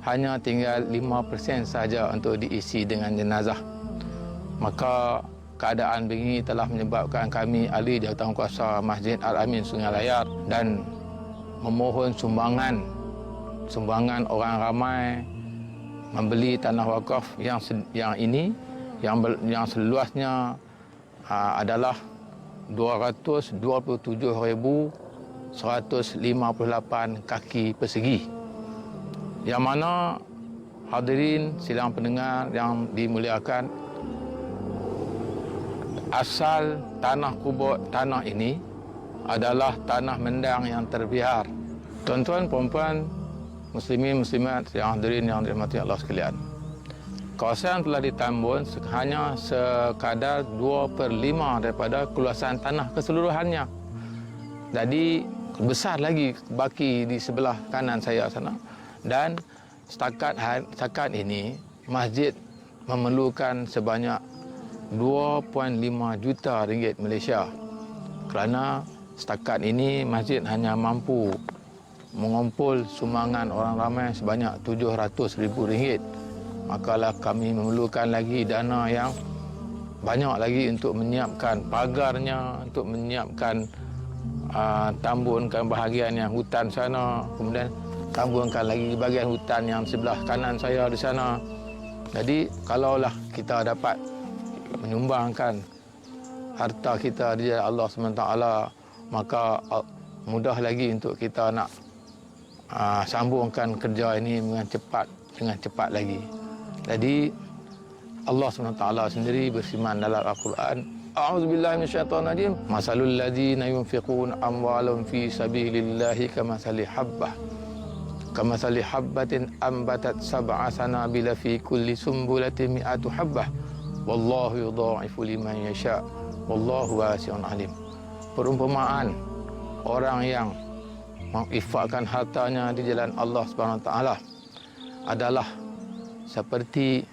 hanya tinggal 5% saja untuk diisi dengan jenazah. Maka keadaan begini telah menyebabkan kami ahli jawatankuasa Masjid Al-Amin Sungai Layar dan memohon sumbangan orang ramai membeli tanah wakaf yang seluasnya adalah 227,000 158 kaki persegi. Yang mana hadirin sidang pendengar yang dimuliakan, asal tanah kubur tanah ini adalah tanah Mendang yang terbiar. Tuan-tuan, puan-puan, muslimin, muslimat yang hadirin yang dirahmati Allah sekalian, kawasan telah ditambun hanya sekadar 2/5 daripada keluasan tanah keseluruhannya. Jadi besar lagi baki di sebelah kanan saya sana. Dan setakat ini masjid memerlukan sebanyak 2.5 juta ringgit Malaysia, kerana setakat ini masjid hanya mampu mengumpul sumbangan orang ramai sebanyak 700,000 ringgit. Makalah kami memerlukan lagi dana yang banyak lagi untuk menyiapkan pagarnya, untuk menyiapkan tambunkan bahagian yang hutan sana, kemudian tambunkan lagi bahagian hutan yang sebelah kanan saya di sana. Jadi kalaulah kita dapat menyumbangkan harta kita di jalan Allah SWT, maka mudah lagi untuk kita nak sambungkan kerja ini dengan cepat lagi. Jadi Allah SWT sendiri berfirman dalam Al-Quran, A'udzubillahi minasyaitonirrajim, masalul ladzina yunfiquna amwalahum fi sabilillahi kamathali habbatin ambatat sab'a sanabila fi kulli sumbulatin mi'atu habbah wallahu yudha'ifu liman yasha wallahu wasi'un alim. Perumpamaan orang yang menginfakkan hartanya di jalan Allah SWT adalah seperti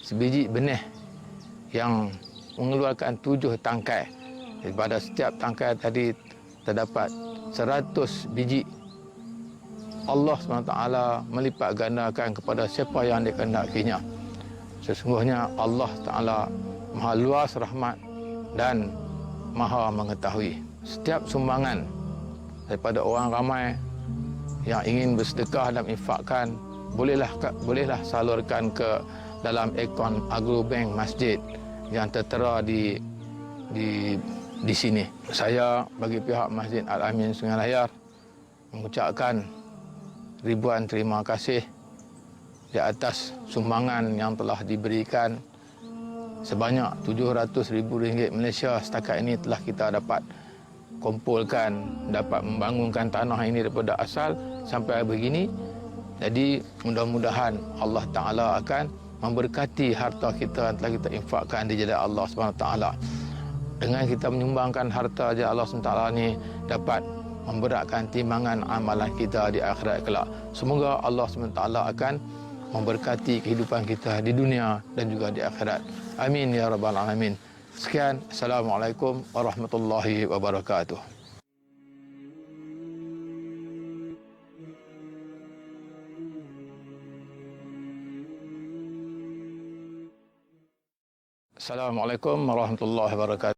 sebiji benih yang mengeluarkan 7 tangkai. Pada setiap tangkai tadi terdapat 100 biji. Allah SWT melipat gandakan kepada siapa yang dikehendakinya. Sesungguhnya Allah Ta'ala maha luas rahmat dan maha mengetahui. Setiap sumbangan daripada orang ramai yang ingin bersedekah dan infakkan, bolehlah salurkan ke dalam akaun Agrobank Masjid yang tertera di sini. Saya bagi pihak Masjid Al-Amin Sungai Layar mengucapkan ribuan terima kasih di atas sumbangan yang telah diberikan sebanyak 700,000 ringgit Malaysia. Setakat ini telah kita dapat kumpulkan, dapat membangunkan tanah ini daripada asal sampai begini. Jadi mudah-mudahan Allah Ta'ala akan memberkati harta kita yang telah kita infakkan di jalan Allah SWT. Dengan kita menyumbangkan harta di Allah SWT ini dapat memberatkan timbangan amalan kita di akhirat kelak. Semoga Allah SWT akan memberkati kehidupan kita di dunia dan juga di akhirat. Amin ya rabbal alamin. Sekian, Assalamualaikum warahmatullahi wabarakatuh. Assalamualaikum warahmatullahi wabarakatuh.